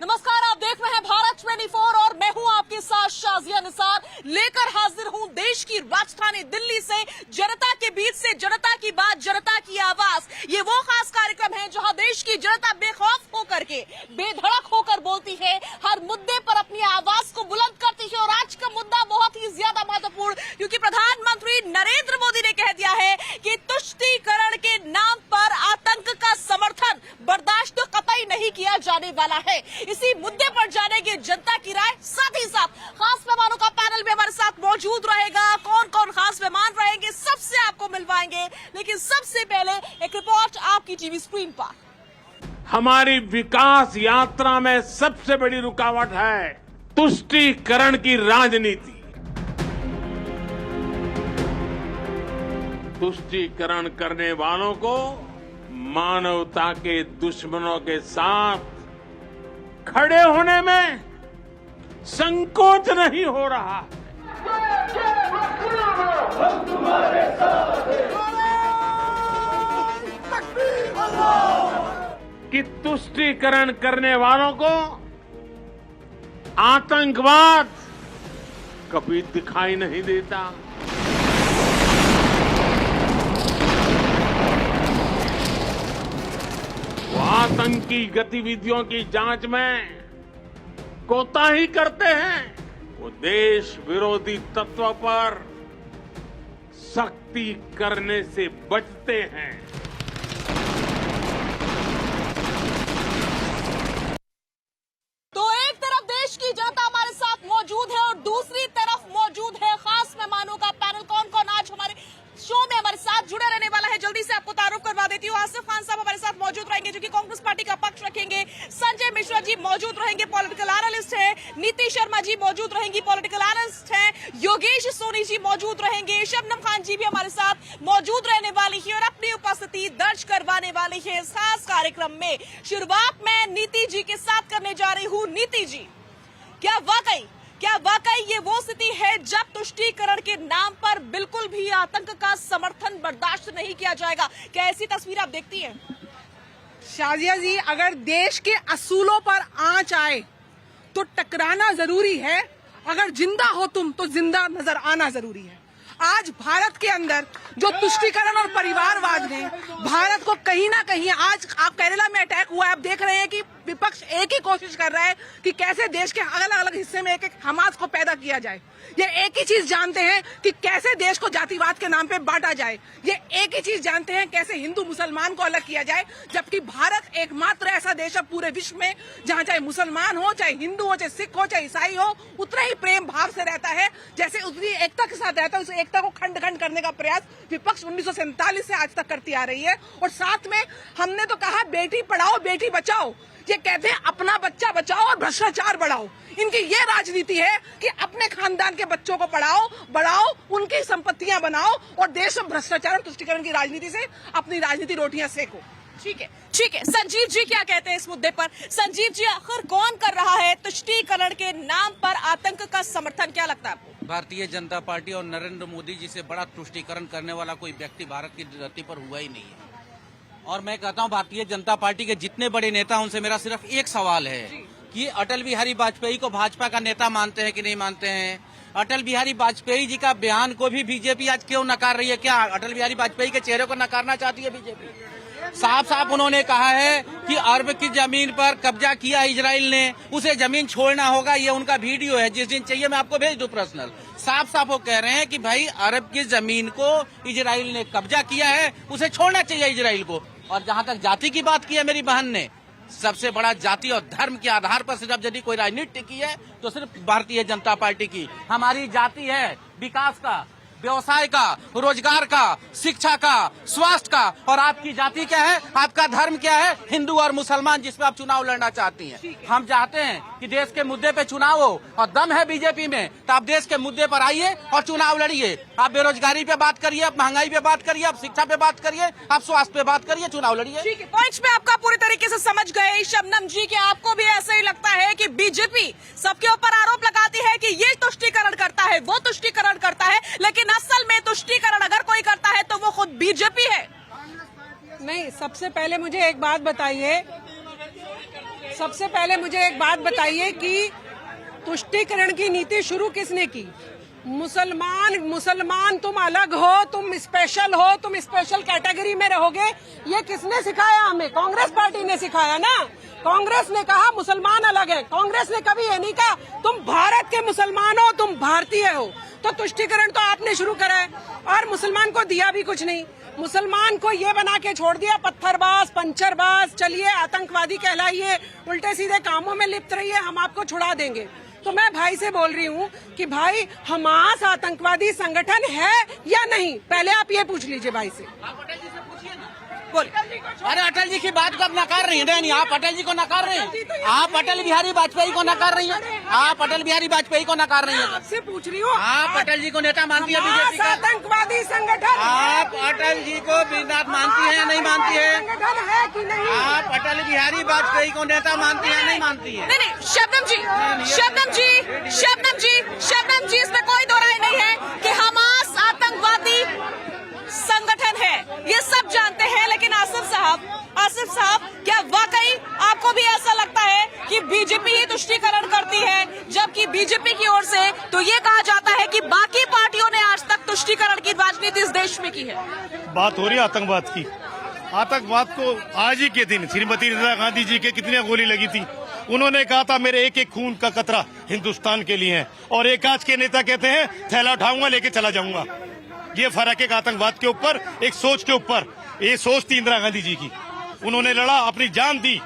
नमस्कार, आप देख रहे हैं भारत 24 और मैं हूं आपके साथ शाजिया निसार। लेकर हाजिर हूं देश की राजधानी दिल्ली से जनता के बीच से जनता की बात, जनता की आवाज। ये वो खास कार्यक्रम है जहां देश की जनता बेखौफ होकर के, बेधड़क होकर बोलती है, हर मुद्दे पर अपनी आवाज को बुलंद करती है। और आज का मुद्दा बहुत ही ज्यादा महत्वपूर्ण, क्योंकि प्रधानमंत्री नरेंद्र मोदी ने कह दिया है कि तुष्टीकरण के नाम पर आतंक का समर्थन बर्दाश्त तो कतई नहीं किया जाने वाला है। इसी मुद्दे पर जानेंगे जनता की राय, साथ ही साथ खास मेहमानों का पैनल भी हमारे साथ मौजूद रहेगा। कौन कौन खास मेहमान रहेंगे सबसे आपको मिलवाएंगे, लेकिन सबसे पहले एक रिपोर्ट आपकी टीवी स्क्रीन पर। हमारी विकास यात्रा में सबसे बड़ी रुकावट है तुष्टीकरण की राजनीति। तुष्टीकरण करने वालों को मानवता के दुश्मनों के साथ खड़े होने में संकोच नहीं हो रहा। हम तुम्हारे साथ कि तुष्टीकरण करने वालों को आतंकवाद कभी दिखाई नहीं देता। वो आतंकी गतिविधियों की जांच में कोताही करते हैं। वो देश विरोधी तत्वों पर सख्ती करने से बचते हैं। तो एक तरफ देश की जनता हमारे साथ मौजूद है और दूसरी तरफ मौजूद है खास मेहमानों का पैनल। कौन कौन आज हमारे शो में हमारे साथ जुड़े रहने वाला है, जल्दी से आपको तारुफ करवा देती हूँ। आसिफ खान साहब हमारे साथ मौजूद रहेंगे जो कि कांग्रेस पार्टी का पक्ष रखेंगे। संजय मिश्रा जी मौजूद रहेंगे, पॉलिटिकल एनालिस्ट हैं। नीति शर्मा जी मौजूद रहेंगी, पॉलिटिकल एनालिस्ट हैं। योगेश सोनी जी मौजूद रहेंगे। शबनम खान जी भी हमारे साथ मौजूद रहने वाली है और अपनी उपस्थिति दर्ज करवाने वाली है इस खास कार्यक्रम में। शुरुआत मैं नीति जी के साथ करने जा रही हूँ। नीति जी, क्या वाकई ये वो स्थिति है जब तुष्टीकरण के नाम पर बिल्कुल भी आतंक का समर्थन बर्दाश्त नहीं किया जाएगा? क्या ऐसी तस्वीर आप देखती हैं? शाजिया जी, अगर देश के असूलों पर आंच आए तो टकराना जरूरी है। अगर जिंदा हो तुम तो जिंदा नजर आना जरूरी है। आज भारत के अंदर जो तुष्टीकरण और परिवारवाद ने भारत को कहीं ना कहीं, आज आप केरला में अटैक हुआ है, आप देख रहे हैं कि विपक्ष एक ही कोशिश कर रहा है कि कैसे देश के अलग अलग हिस्से में एक एक हमास को पैदा किया जाए। ये एक ही चीज जानते हैं कि कैसे देश को जातिवाद के नाम पे बांटा जाए। ये एक ही चीज जानते हैं कैसे हिंदू मुसलमान को अलग किया जाए, जबकि भारत एकमात्र ऐसा देश है पूरे विश्व में जहां चाहे मुसलमान हो, चाहे हिंदू हो, चाहे सिख हो, चाहे ईसाई हो, उतना ही प्रेम भाव से रहता है जैसे उतनी एकता के साथ रहता है। उस एकता को खंड खंड करने का प्रयास विपक्ष 1947 से आज तक करती आ रही है। और साथ में हमने तो कहा बेटी पढ़ाओ बेटी बचाओ, ये कहते हैं अपना बच्चा बचाओ और भ्रष्टाचार बढ़ाओ। इनकी ये राजनीति है कि अपने खानदान के बच्चों को पढ़ाओ, बढ़ाओ, उनकी संपत्तियां बनाओ और देश में भ्रष्टाचार और तुष्टीकरण की राजनीति से अपनी राजनीति रोटियां सेको। ठीक है। संजीव जी क्या कहते हैं इस मुद्दे पर? संजीव जी, आखिर कौन कर रहा है तुष्टीकरण के नाम पर आतंक का समर्थन? क्या लगता है आपको? भारतीय जनता पार्टी और नरेंद्र मोदी जी से बड़ा तुष्टीकरण करने वाला कोई व्यक्ति भारत की धरती पर हुआ ही नहीं है। और मैं कहता हूं भारतीय जनता पार्टी के जितने बड़े नेता, उनसे मेरा सिर्फ एक सवाल है कि अटल बिहारी वाजपेयी को भाजपा का नेता मानते हैं कि नहीं मानते हैं? अटल बिहारी वाजपेयी जी का बयान को भी बीजेपी आज क्यों नकार रही है? क्या अटल बिहारी वाजपेयी के चेहरे को नकारना चाहती है बीजेपी? साफ साफ उन्होंने कहा है कि अरब की जमीन पर कब्जा किया इजराइल ने, उसे जमीन छोड़ना होगा। ये उनका वीडियो है, जिस दिन चाहिए मैं आपको भेज दूं पर्सनल। साफ साफ वो कह रहे हैं कि भाई अरब की जमीन को इजराइल ने कब्जा किया है, उसे छोड़ना चाहिए इजराइल को। और जहां तक जाति की बात की है मेरी बहन ने, सबसे बड़ा जाति और धर्म के आधार पर सिर्फ यदि कोई राजनीति की है तो सिर्फ भारतीय जनता पार्टी की। हमारी जाति है विकास का, व्यवसाय का, रोजगार का, शिक्षा का, स्वास्थ्य का। और आपकी जाति क्या है, आपका धर्म क्या है? हिंदू और मुसलमान, जिसपे आप चुनाव लड़ना चाहती हैं। हम चाहते हैं कि देश के मुद्दे पे चुनाव हो और दम है बीजेपी में तो आप देश के मुद्दे पर आइए और चुनाव लड़िए। आप बेरोजगारी पे बात करिए, आप महंगाई पे बात करिए, आप शिक्षा पे बात करिए, आप स्वास्थ्य पे बात करिए, चुनाव लड़िए। ठीक है, पॉइंट्स में आपका पूरी तरीके से समझ गए। शबनम जी, क्या आपको भी ऐसा ही लगता है कि बीजेपी सबके ऊपर आरोप लगाती है कि ये तुष्टीकरण करता है, वो तुष्टीकरण करता है, लेकिन असल में तुष्टीकरण अगर कोई करता है तो वो खुद बीजेपी है? नहीं, सबसे पहले मुझे एक बात बताइए, सबसे पहले मुझे एक बात बताइए कि तुष्टीकरण की नीति शुरू किसने की? मुसलमान तुम अलग हो, तुम स्पेशल हो, तुम स्पेशल कैटेगरी में रहोगे, ये किसने सिखाया हमें? कांग्रेस पार्टी ने सिखाया ना। कांग्रेस ने कहा मुसलमान अलग है। कांग्रेस ने कभी ये नहीं कहा तुम भारत के मुसलमान हो, तुम भारतीय हो। तो तुष्टीकरण तो आपने शुरू करा है और मुसलमान को दिया भी कुछ नहीं। मुसलमान को ये बना के छोड़ दिया पत्थरबाज, पंचरबाज, चलिए आतंकवादी कहलाइए, उल्टे सीधे कामों में लिप्त रहिए, हम आपको छुड़ा देंगे। तो मैं भाई से बोल रही हूँ कि भाई हमास आतंकवादी संगठन है या नहीं, पहले आप ये पूछ लीजिए भाई से। अरे अटल जी की बात कब नकार रही है? आप अटल जी को नकार रहे हैं, आप अटल बिहारी वाजपेयी को नकार रही हैं, आप अटल बिहारी वाजपेयी को नकार रही हैं। आपसे पूछ रही हूँ, आप अटल जी को नेता मानती है बीजेपी का? आतंकवादी संगठन आप अटल जी को नेता मानती है या नहीं मानती है? संगठन है कि नहीं? आप अटल बिहारी वाजपेयी को नेता मानती है नहीं मानती है? नहीं, शबनम जी, इसमें कोई दो राय नहीं है कि हमास आतंकवादी संगठन है, ये सब जानते हैं। लेकिन आसिफ साहब, क्या वाकई आपको भी ऐसा लगता है कि बीजेपी ही तुष्टीकरण करती है, जबकि बीजेपी की ओर से तो ये कहा जाता है कि बाकी पार्टियों ने आज तक तुष्टीकरण की राजनीति इस देश में की है? बात हो रही है आतंकवाद की। आतंकवाद को आज ही के दिन श्रीमती इंदिरा गांधी जी के कितनी गोली लगी थी। उन्होंने कहा था मेरे एक एक खून का कतरा हिंदुस्तान के लिए है, और एक आज के नेता कहते हैं थैला उठाऊंगा लेके चला जाऊंगा। ये फर्क है आतंकवाद के ऊपर, एक सोच के ऊपर। ये सोच थी इंदिरा गांधी जी की, उन्होंने लड़ा, अपनी जान दी।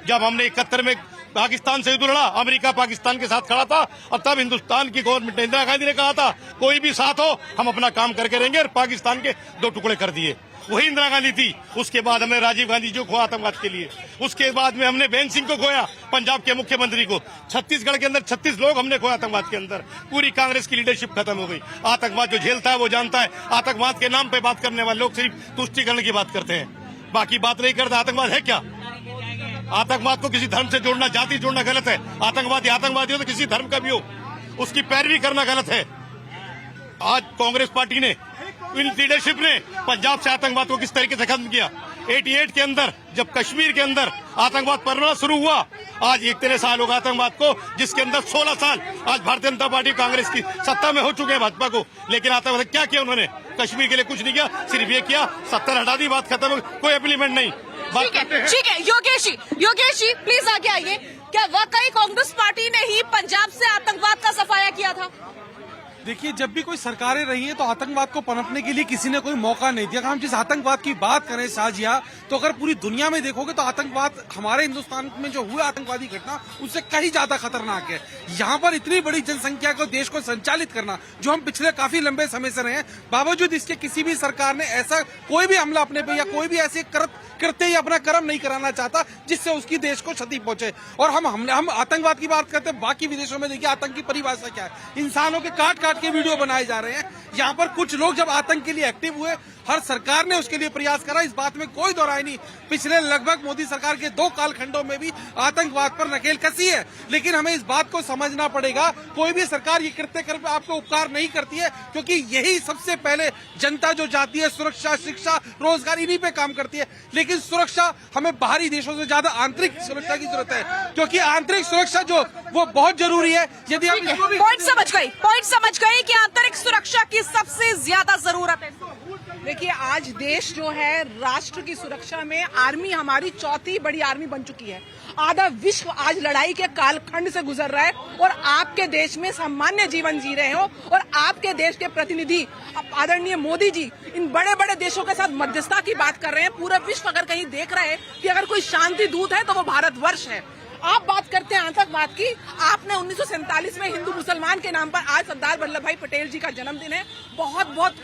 जब हमने 71 में पाकिस्तान से युद्ध लड़ा, अमेरिका पाकिस्तान के साथ खड़ा था, और तब हिंदुस्तान की गवर्नमेंट ने, इंदिरा गांधी ने कहा था कोई भी साथ हो हम अपना काम करके रहेंगे, और पाकिस्तान के 2 टुकड़े कर दिए। वही इंदिरा गांधी थी। उसके बाद हमने राजीव गांधी जी को खोया आतंकवाद के लिए। उसके बाद में हमने बेन सिंह को खोया, पंजाब के मुख्यमंत्री को। छत्तीसगढ़ के अंदर 36 लोग हमने खोया आतंकवाद के अंदर। पूरी कांग्रेस की लीडरशिप खत्म हो गई। आतंकवाद जो झेलता है वो जानता है। आतंकवाद के नाम पे बात करने वाले लोग सिर्फ तुष्टीकरण की बात करते हैं, बाकी बात नहीं करते। आतंकवाद है क्या? आतंकवाद को किसी धर्म से जोड़ना, जाति जोड़ना गलत है। आतंकवादी हो तो किसी धर्म का भी हो, उसकी पैरवी करना गलत है। आज कांग्रेस पार्टी ने, लीडरशिप ने पंजाब से आतंकवाद को किस तरीके से खत्म किया। 88 के अंदर जब कश्मीर के अंदर आतंकवाद पनपना शुरू हुआ, आज इतने साल हो गए आतंकवाद को, जिसके अंदर 16 साल आज भारतीय जनता पार्टी कांग्रेस की सत्ता में हो चुके हैं भाजपा को। लेकिन आतंकवाद क्या किया उन्होंने? कश्मीर के लिए कुछ नहीं किया, सिर्फ ये किया 70 हटा दी, बात खत्म, कोई इम्प्लीमेंट नहीं। ठीक है, योगेश जी प्लीज आगे आइए। क्या वाकई कांग्रेस पार्टी ने ही पंजाब से आतंकवाद का सफाया किया था? देखिए, जब भी कोई सरकारें रही हैं तो आतंकवाद को पनपने के लिए किसी ने कोई मौका नहीं दिया। हम जिस आतंकवाद की बात करें शाजिया, तो अगर पूरी दुनिया में देखोगे तो आतंकवाद हमारे हिंदुस्तान में जो हुआ आतंकवादी घटना उससे कहीं ज्यादा खतरनाक है। यहाँ पर इतनी बड़ी जनसंख्या को, देश को संचालित करना, जो हम पिछले काफी लंबे समय से रहे हैं, बावजूद इसके किसी भी सरकार ने ऐसा कोई भी हमला अपने पे या कोई भी ऐसे करते ही अपना कर्म नहीं कराना चाहता जिससे उसकी देश को क्षति पहुंचे। और हम आतंकवाद की बात करते हैं, बाकी विदेशों में देखिए आतंक की परिभाषा क्या है। इंसानों के काट के वीडियो बनाए जा रहे हैं। यहाँ पर कुछ लोग जब आतंक के लिए एक्टिव हुए, हर सरकार ने उसके लिए प्रयास करा, इस बात में कोई दो राय नहीं। पिछले लगभग मोदी सरकार के 2 कालखंडों में भी आतंकवाद पर नकेल कसी है। लेकिन हमें इस बात को समझना पड़ेगा, कोई भी सरकार ये कृत्य कर आपको उपकार नहीं करती है, क्योंकि यही सबसे पहले जनता जो जाती है, सुरक्षा, शिक्षा, रोजगार, इन्हीं पे काम करती है। लेकिन सुरक्षा हमें बाहरी देशों से ज्यादा आंतरिक सुरक्षा की जरूरत है, क्योंकि आंतरिक सुरक्षा जो वो बहुत जरूरी है। यदि हम पॉइंट समझ गई कि आंतरिक सुरक्षा की सबसे ज्यादा जरूरत है। देखिए, आज देश जो है राष्ट्र की सुरक्षा में, आर्मी हमारी 4थी बड़ी आर्मी बन चुकी है। आधा विश्व आज लड़ाई के कालखंड से गुजर रहा है, और आपके देश में सामान्य जीवन जी रहे हो, और आपके देश के प्रतिनिधि आदरणीय मोदी जी इन बड़े बड़े देशों के साथ मध्यस्थता की बात कर रहे हैं। पूरा विश्व अगर कहीं देख रहा है कि अगर कोई शांति दूत है तो वो भारतवर्ष है। आप बात करते हैं आतंकवाद की। आपने 1947 में हिंदू मुसलमान के नाम पर, आज सरदार वल्लभ भाई पटेल जी का जन्मदिन है, बहुत बहुत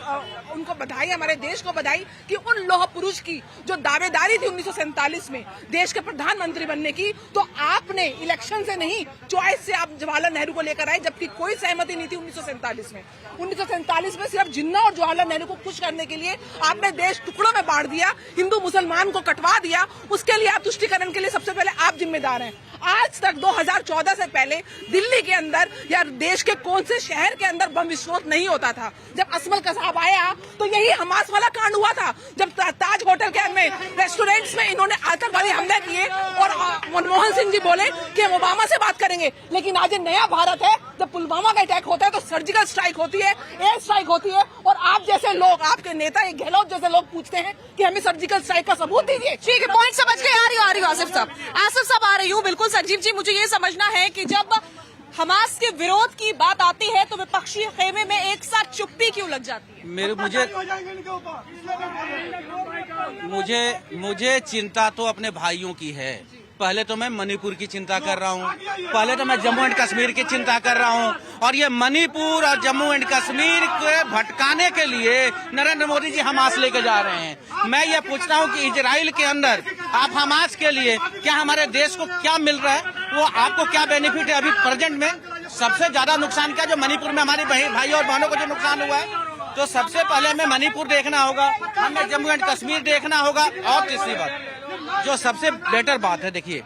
उनको बधाई, हमारे देश को बधाई कि उन लोह पुरुष की जो दावेदारी थी 1947 में देश के प्रधानमंत्री बनने की, तो आपने इलेक्शन से नहीं, चॉइस से आप जवाहरलाल नेहरू को लेकर आए, जबकि कोई सहमति नहीं थी 1947 में। 1947 में सिर्फ जिन्ना और जवाहरलाल नेहरू को खुश करने के लिए आपने देश टुकड़ों में बांट दिया, हिंदू मुसलमान को कटवा दिया। उसके लिए आप तुष्टीकरण के लिए सबसे पहले आप जिम्मेदार हैं। आज आज तक 2014 से पहले दिल्ली के अंदर या देश के कौन से शहर के अंदर बम विस्फोट नहीं होता था। जब असमल कसाब आया तो यही हमास वाला कांड हुआ था, जब ताज होटल के में रेस्टोरेंट्स में इन्होंने आतंकवादी हमले किए और मनमोहन सिंह जी बोले कि हम ओबामा से बात करेंगे। लेकिन आज ये नया भारत है, जब पुलवामा का अटैक होता है तो सर्जिकल स्ट्राइक होती है, एयर स्ट्राइक होती है, और आप जैसे लोग, आपके नेता गहलोत जैसे लोग पूछते हैं कि हमें सर्जिकल स्ट्राइक का सबूत दीजिए। ठीक है, पॉइंट समझ के आ रही हूँ आसिफ साहब आ रही हूँ। बिल्कुल संजीव जी, मुझे ये समझना है कि जब हमास के विरोध की बात आती है तो विपक्षी खेमे में एक साथ चुप्पी क्यों लग जाती है? मुझे चिंता तो अपने भाइयों की है। पहले तो मैं मणिपुर की चिंता कर रहा हूँ, पहले तो मैं जम्मू एंड कश्मीर की चिंता कर रहा हूँ, और ये मणिपुर और जम्मू एंड कश्मीर के भटकाने के लिए नरेंद्र मोदी जी हमास लेके जा रहे हैं। मैं ये पूछता हूँ कि इजराइल के अंदर आप हमास के लिए क्या हमारे देश को क्या मिल रहा है, वो आपको क्या बेनिफिट है? अभी प्रेजेंट में सबसे ज्यादा नुकसान क्या, जो मणिपुर में हमारे भाई और बहनों को जो नुकसान हुआ है, तो सबसे पहले हमें मणिपुर देखना होगा, हमें जम्मू एंड कश्मीर देखना होगा। और तीसरी बात, जो सबसे बेटर बात है, देखिए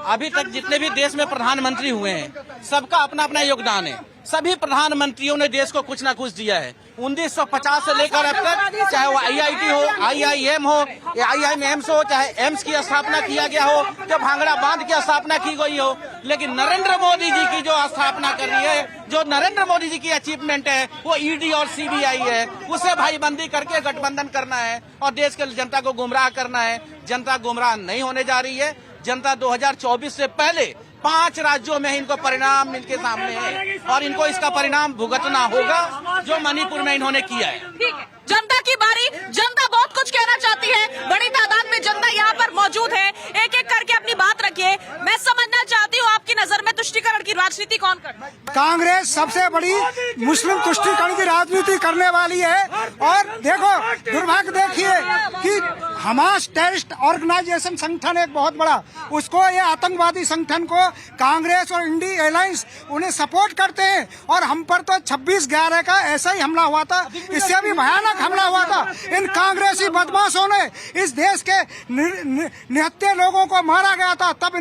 अभी तक जितने भी देश में प्रधानमंत्री हुए हैं सबका अपना अपना योगदान है। सभी प्रधानमंत्रियों ने देश को कुछ ना कुछ दिया है। 1950 से लेकर अब तक, चाहे वो IIT हो, IIM हो, IIMs हो, चाहे एम्स की स्थापना किया गया हो, चाहे भांगड़ा बांध की स्थापना की गई हो, लेकिन नरेंद्र मोदी जी की जो स्थापना कर रही है, जो नरेंद्र मोदी जी की अचीवमेंट है, वो ED और CBI है। उसे भाईबंदी करके गठबंधन करना है और देश के जनता को गुमराह करना है। जनता गुमराह नहीं होने जा रही है। जनता 2024 से पहले 5 राज्यों में इनको परिणाम इनके सामने है और इनको इसका परिणाम भुगतना होगा जो मणिपुर में इन्होंने किया है। ठीक है, जनता की बारी। जनता बहुत कुछ कहना चाहती है, बड़ी तादाद में जनता यहाँ पर मौजूद है। एक एक करके अपनी बात रखिए। मैं समझना चाहती हूँ, आपकी नजर में तुष्टीकरण की राजनीति कौन करता है? कांग्रेस सबसे बड़ी मुस्लिम तुष्टीकरण की राजनीति करने वाली है। और देखो, दुर्भाग्य देखिए कि हमास टेररिस्ट ऑर्गेनाइजेशन संगठन एक बहुत बड़ा, उसको ये आतंकवादी संगठन को कांग्रेस और इंडी अलायंस उन्हें सपोर्ट करते हैं। और हम पर तो 26/11 का ऐसा ही हमला हुआ था, इससे भी भयानक हमला हुआ था। इन कांग्रेसी बदमाशों ने इस देश के निहत्थे लोगों को मारा गया था, तब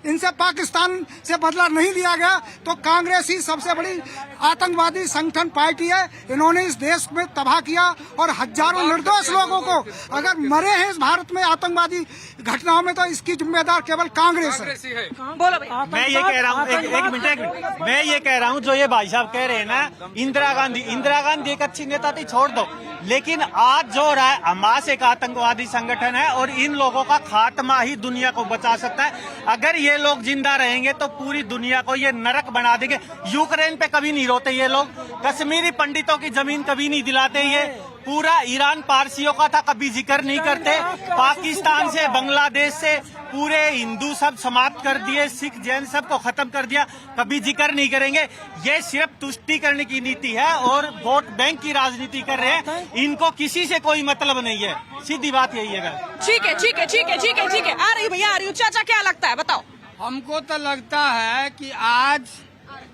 इनसे पाकिस्तान से बदला नहीं लिया गया। तो कांग्रेस ही सबसे बड़ी आतंकवादी संगठन पार्टी है। इन्होंने इस देश में तबाह किया और हजारों निर्दोष लोगों को अगर मरे हैं इस भारत में आतंकवादी घटनाओं में, तो इसकी जिम्मेदार केवल कांग्रेस है। बोलो भाई। मैं ये कह रहा हूँ, एक मिनट, मैं ये कह रहा हूँ, जो ये भाई साहब कह रहे हैं ना, इंदिरा गांधी एक अच्छी नेता थी, छोड़ दो, लेकिन आज जो हो रहा है, हमास एक आतंकवादी संगठन है और इन लोगों का खात्मा ही दुनिया को बचा सकता है। अगर ये लोग जिंदा रहेंगे तो पूरी दुनिया को ये नरक बना देंगे। यूक्रेन पे कभी नहीं रोते ये लोग, कश्मीरी पंडितों की जमीन कभी नहीं दिलाते ये, पूरा ईरान पारसियों का था कभी जिक्र नहीं करते, पाकिस्तान से, बांग्लादेश से पूरे हिंदू सब समाप्त कर दिए, सिख जैन सबको खत्म कर दिया, कभी जिक्र नहीं करेंगे। ये सिर्फ तुष्टीकरण की नीति है और वोट बैंक की राजनीति कर रहे हैं। इनको किसी से कोई मतलब नहीं है, सीधी बात यही है। ठीक है, ठीक है, ठीक है, ठीक है, ठीक है। आ रही भैया, आ रही हूँ। चाचा क्या लगता है, बताओ। हमको तो लगता है कि आज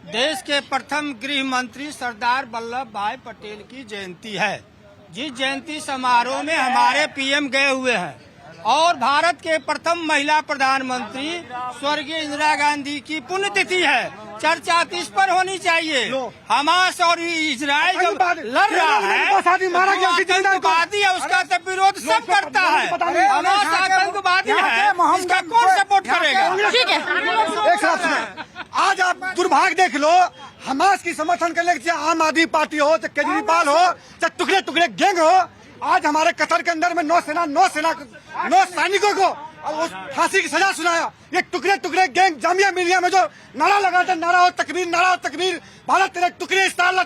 देश के प्रथम गृह मंत्री सरदार वल्लभ भाई पटेल की जयंती है। जिस जयंती समारोह में हमारे PM गए हुए हैं और भारत के प्रथम महिला प्रधानमंत्री स्वर्गीय इंदिरा गांधी की पुण्यतिथि है। चर्चा इस पर होनी चाहिए। हमास और इजराइल जब लड़ रहा है, आतंकवादी है, उसका तो विरोध सब करता है। हमास आतंकवादी है, इसका कौन सपोर्ट करेगा? ठीक है, एक साथ सुनो, आज आप दुर्भाग्य देख लो, हमास की समर्थन करने के चाहे आम आदमी पार्टी हो, चाहे केजरीवाल हो, चाहे टुकड़े टुकड़े गैंग हो, आज हमारे कतर के अंदर में 9 सैनिकों को उस फांसी की सजा सुनाया। ये टुकड़े टुकड़े गैंग जामिया मिलिया में जो नारा लगाते, नारा हो तकबीर, भारत तेरे टुकड़े इंशाअल्लाह,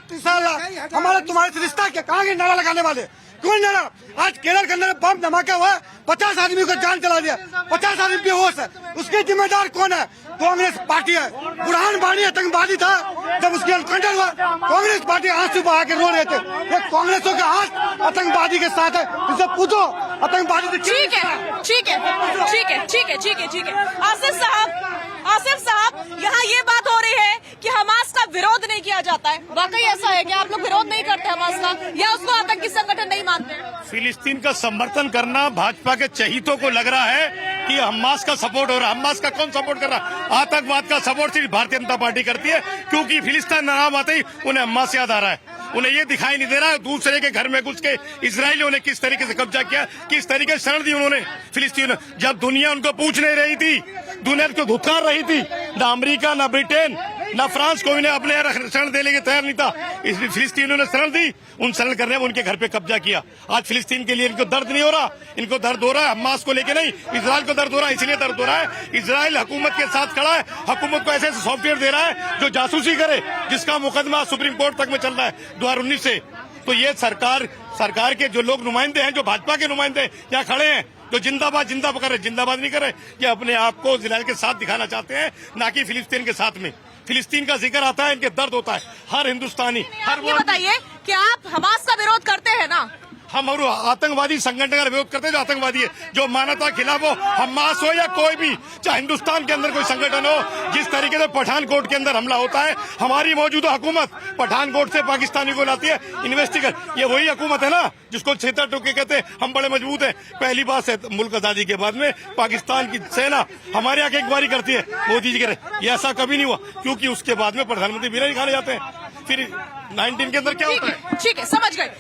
हमारे तुम्हारे से रिश्ता क्या, कहाँ गए नारा लगाने वाले? कोई नारा? आज केरल के अंदर बम धमाका हुआ, 50 आदमी को जान चला दिया, 50 आदमी बेहोश है। उसके जिम्मेदार कौन है? कांग्रेस पार्टी है। बुरहान वानी आतंकवादी था, जब उसकी एनकाउंटर हुआ कांग्रेस पार्टी आंसू बहा के रो रहे थे। ये कांग्रेसों का हाथ आतंकवादी के साथ है, इनसे पूछो आतंकवादी। ठीक है, ठीक है, ठीक है, ठीक है, ठीक है, ठीक है। आसिफ साहब, यहाँ ये बात हो रही है कि हमास का विरोध नहीं किया जाता है। वाकई ऐसा है कि आप लोग विरोध नहीं करते हमास का, या उसको आतंकी संगठन नहीं मानते? फिलिस्तीन का समर्थन करना भाजपा के चहीतों को लग रहा है कि हमास का सपोर्ट हो रहा है। हमास का कौन सपोर्ट कर रहा है? आतंकवाद का सपोर्ट सिर्फ भारतीय जनता पार्टी करती है, क्योंकि फिलिस्तीन नाम आते ही उन्हें हमास याद आ रहा है। उन्हें ये दिखाई नहीं दे रहा है दूसरे के घर में घुस के इजरायलियों ने किस तरीके से कब्जा किया, किस तरीके से शरण दी उन्होंने फिलिस्तीन। जब दुनिया उनको पूछ नहीं रही थी, दुनिया को धुतकार रही थी, ना अमेरिका, ना ब्रिटेन, ना फ्रांस को इन्हें अपने शरण देने के तैयार नहीं था, इसलिए फिलिस्तीनियों ने शरण दी। उन शरण करने में उनके घर पे कब्जा किया। आज फिलिस्तीन के लिए इनको दर्द नहीं हो रहा, इनको दर्द हो रहा है हमास को लेके नहीं, इजराइल को दर्द हो रहा है। इसलिए दर्द हो रहा है, इजराइल हुकूमत के साथ खड़ा है, हुकूमत को ऐसे सॉफ्टवेयर दे रहा है जो जासूसी करे, जिसका मुकदमा सुप्रीम कोर्ट तक में चल रहा है 2019 से। तो ये सरकार के जो लोग नुमाइंदे हैं, जो भाजपा के नुमाइंदे यहाँ खड़े हैं, जो जिंदाबाद कर रहे, जिंदाबाद नहीं कर रहे, ये अपने आप को इजराइल के साथ दिखाना चाहते हैं, ना कि फिलिस्तीन के साथ में। फिलिस्तीन का जिक्र आता है, इनके दर्द होता है। हर हिंदुस्तानी, हर ये बताइए कि आप हमास का विरोध करते हैं ना? हम और आतंकवादी संगठन का विरोध करते हैं जो आतंकवादी है, जो मानवता के खिलाफ हो, हमास हो या कोई भी, चाहे हिंदुस्तान के अंदर कोई संगठन हो। जिस तरीके से पठानकोट के अंदर हमला होता है, हमारी मौजूदा हुकूमत पठानकोट से पाकिस्तानी को लाती है इन्वेस्टिगेट। ये वही हुकूमत है ना जिसको छेतर टोके कहते हैं हम बड़े मजबूत हैं। पहली बात है मुल्क आजादी के बाद में पाकिस्तान की सेना हमारे यहाँ की इंक्वायरी करती है, मोदी जी कह रहे ये ऐसा कभी नहीं हुआ, क्योंकि उसके बाद में प्रधानमंत्री बिना खाने जाते हैं। फिर 19 के अंदर क्या होता है? ठीक है, समझ गए।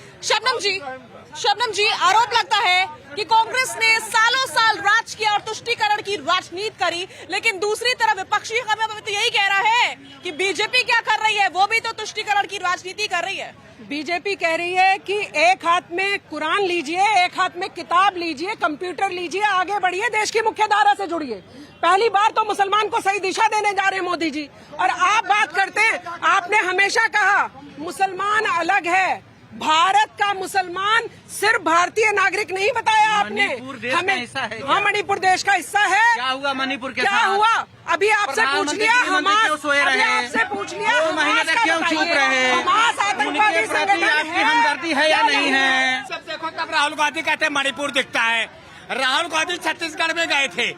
शबनम जी, आरोप लगता है कि कांग्रेस ने सालों साल राज किया और तुष्टीकरण की राजनीति करी, लेकिन दूसरी तरफ विपक्षी हमें तो यही कह रहा है कि बीजेपी क्या कर रही है, वो भी तो तुष्टीकरण की राजनीति कर रही है। बीजेपी कह रही है कि एक हाथ में कुरान लीजिए, एक हाथ में किताब लीजिए, कंप्यूटर लीजिए, आगे बढ़िए, देश की मुख्य धारा से जुड़िए। पहली बार तो मुसलमान को सही दिशा देने जा रहे हैं मोदी जी। और आप बात करते हैं, आपने हमेशा कहा मुसलमान अलग है, भारत का मुसलमान सिर्फ भारतीय नागरिक नहीं बताया आपने हमें। हाँ, मणिपुर देश का हिस्सा है। क्या हुआ मणिपुर के क्या साथ? हुआ? अभी आपसे पूछ लिया, आपसे पूछ लिया, 2 महीने तक क्यों चुप रहे? हमास आतंकवादी संगठन आपकी हमदर्दी है या नहीं है? सब देखो, तब राहुल गांधी कहते मणिपुर दिखता है। राहुल गांधी छत्तीसगढ़ में गए थे,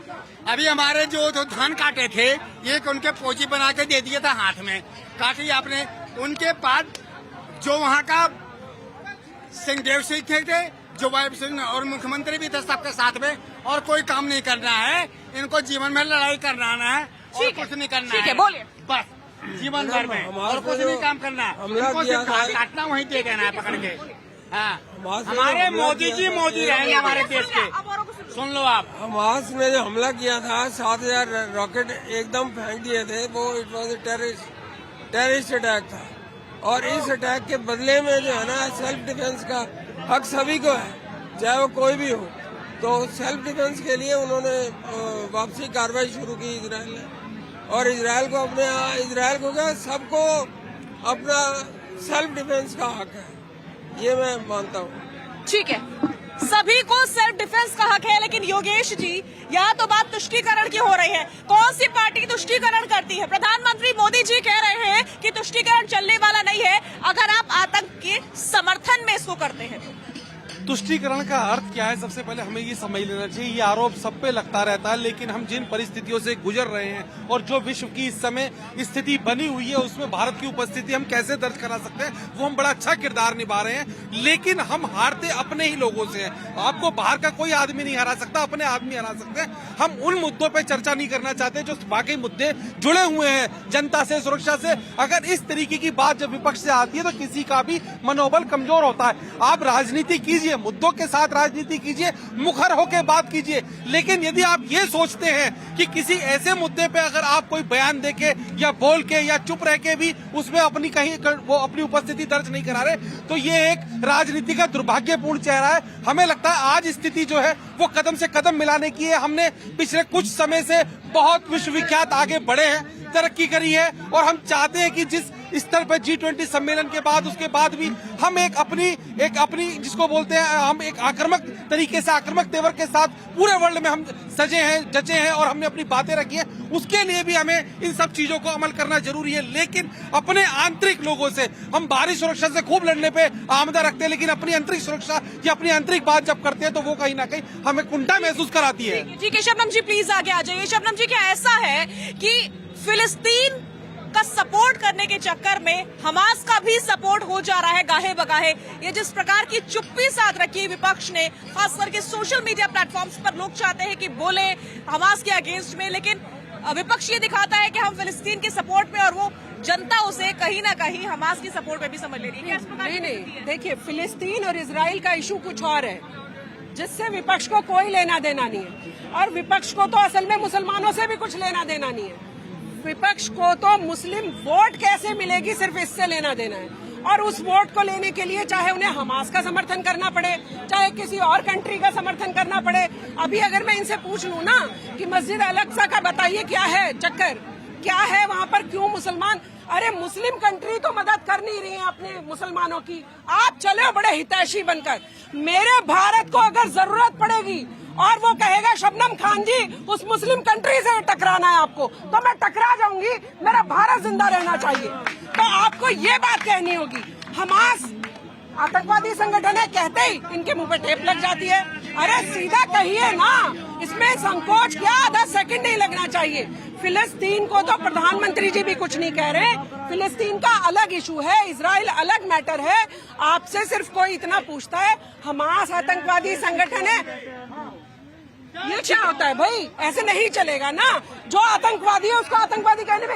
अभी हमारे जो धान काटे थे, ये उनके फौजी बना के दे दिया था, हाथ में काटी आपने। उनके बाद जो वहाँ का सिंहदेव सिंह थे, जो वाइफ सिंह और मुख्यमंत्री भी थे सबके साथ में, और कोई काम नहीं करना है इनको, जीवन में लड़ाई करना है और कुछ नहीं करना है। ठीक है, बोलिए। बस जीवन भर में और कुछ नहीं काम करना है, इनको सिर्फ काटना, वहीं दे देना है पकड़ के। हाँ, हमारे मोदी जी मोदी रहेंगे हमारे देश के। सुन लो आप, हमास ने जो हमला किया था, 7000 रॉकेट एकदम फेंक दिए थे, वो it was a terrorist attack था। और इस अटैक के बदले में जो है ना, सेल्फ डिफेंस का हक सभी को है, चाहे वो कोई भी हो। तो सेल्फ डिफेंस के लिए उन्होंने वापसी कार्रवाई शुरू की इजराइल ने, और इजराइल को क्या, सबको अपना सेल्फ डिफेंस का हक है, ये मैं मानता हूँ। ठीक है, सभी को सेल्फ डिफेंस का हक है, लेकिन योगेश जी, यहाँ तो बात तुष्टीकरण की हो रही है। कौन सी पार्टी तुष्टीकरण करती है? प्रधानमंत्री मोदी जी कह रहे हैं कि तुष्टीकरण चलने वाला नहीं है अगर आप आतंक के समर्थन में इसको करते हैं। तुष्टीकरण का अर्थ क्या है? सबसे पहले हमें ये समझ लेना चाहिए। ये आरोप सब पे लगता रहता है, लेकिन हम जिन परिस्थितियों से गुजर रहे हैं और जो विश्व की इस समय स्थिति बनी हुई है, उसमें भारत की उपस्थिति हम कैसे दर्ज करा सकते हैं, वो हम बड़ा अच्छा किरदार निभा रहे हैं। लेकिन हम हारते अपने ही लोगों से हैं। आपको बाहर का कोई आदमी नहीं हरा सकता, अपने आदमी हरा सकते हैं। हम उन मुद्दों पर चर्चा नहीं करना चाहते जो बाकी मुद्दे जुड़े हुए हैं जनता से, सुरक्षा से। अगर इस तरीके की बात जब विपक्ष से आती है तो किसी का भी मनोबल कमजोर होता है। आप राजनीति कीजिए, मुद्दों के साथ राजनीति कीजिए, मुखर होकर बात कीजिए, लेकिन यदि आप ये सोचते हैं कि किसी ऐसे मुद्दे पे अगर आप कोई बयान देके या बोल के या चुप रह के भी उसमें अपनी कहीं वो अपनी उपस्थिति दर्ज नहीं करा रहे, तो ये एक राजनीति का दुर्भाग्यपूर्ण चेहरा है। हमें लगता है आज स्थिति जो है वो कदम से कदम मिलाने की है। हमने पिछले कुछ समय से बहुत विश्वविख्यात आगे बढ़े हैं, तरक्की करी है, और हम चाहते हैं कि जिस स्तर पर G20 सम्मेलन के बाद, उसके बाद भी हम एक अपनी जिसको बोलते हैं, हम एक आक्रामक तरीके से, आक्रामक तेवर के साथ पूरे वर्ल्ड में हम सजे हैं, जचे हैं, और हमने अपनी बातें रखी है। उसके लिए भी हमें इन सब चीजों को अमल करना जरूरी है। लेकिन अपने आंतरिक लोगों से, हम बाहरी सुरक्षा से खूब लड़ने पे आमदा रखते हैं, लेकिन अपनी आंतरिक सुरक्षा या अपनी आंतरिक बात जब करते हैं तो वो कहीं ना कहीं हमें कुंठा महसूस कराती है। ठीक है, शबनम जी प्लीज आगे आ जाइए। शबनम जी, क्या ऐसा है कि फिलिस्तीन का सपोर्ट करने के चक्कर में हमास का भी सपोर्ट हो जा रहा है गाहे बगाहे। ये जिस प्रकार की चुप्पी साथ रखी है विपक्ष ने, खास करके सोशल मीडिया प्लेटफॉर्म्स पर लोग चाहते हैं कि बोले हमास के अगेंस्ट में, लेकिन विपक्ष ये दिखाता है कि हम फिलिस्तीन के सपोर्ट में, और वो जनता उसे कहीं ना कहीं हमास की सपोर्ट में भी समझ ले रही है। नहीं, देखिए, फिलिस्तीन और इजराइल का इशू कुछ और है जिससे विपक्ष को कोई लेना देना नहीं है, और विपक्ष को तो असल में मुसलमानों से भी कुछ लेना देना नहीं है। विपक्ष को तो मुस्लिम वोट कैसे मिलेगी सिर्फ इससे लेना देना है, और उस वोट को लेने के लिए चाहे उन्हें हमास का समर्थन करना पड़े, चाहे किसी और कंट्री का समर्थन करना पड़े। अभी अगर मैं इनसे पूछ लूं ना कि मस्जिद अल-अक्सा का बताइए क्या है चक्कर, क्या है वहाँ पर, क्यों मुसलमान, अरे मुस्लिम कंट्री तो मदद कर नहीं रही है अपने मुसलमानों की, आप चले बड़े हितैषी बनकर। मेरे भारत को अगर जरूरत पड़ेगी और वो कहेगा शबनम खान जी उस मुस्लिम कंट्री से टकराना है आपको, तो मैं टकरा जाऊंगी, मेरा भारत जिंदा रहना चाहिए। तो आपको ये बात कहनी होगी, हमास आतंकवादी संगठन है कहते ही इनके मुंह पे टेप लग जाती है। अरे सीधा कहिए ना, इसमें संकोच क्या, आधा सेकंड नहीं लगना चाहिए। फिलिस्तीन को तो प्रधानमंत्री जी भी कुछ नहीं कह रहे, फिलिस्तीन का अलग इशू है, इजराइल अलग मैटर है। आपसे सिर्फ कोई इतना पूछता है हमास आतंकवादी संगठन है, ये क्या होता है भाई? ऐसे नहीं चलेगा ना, जो आतंकवादी है उसको आतंकवादी कहने में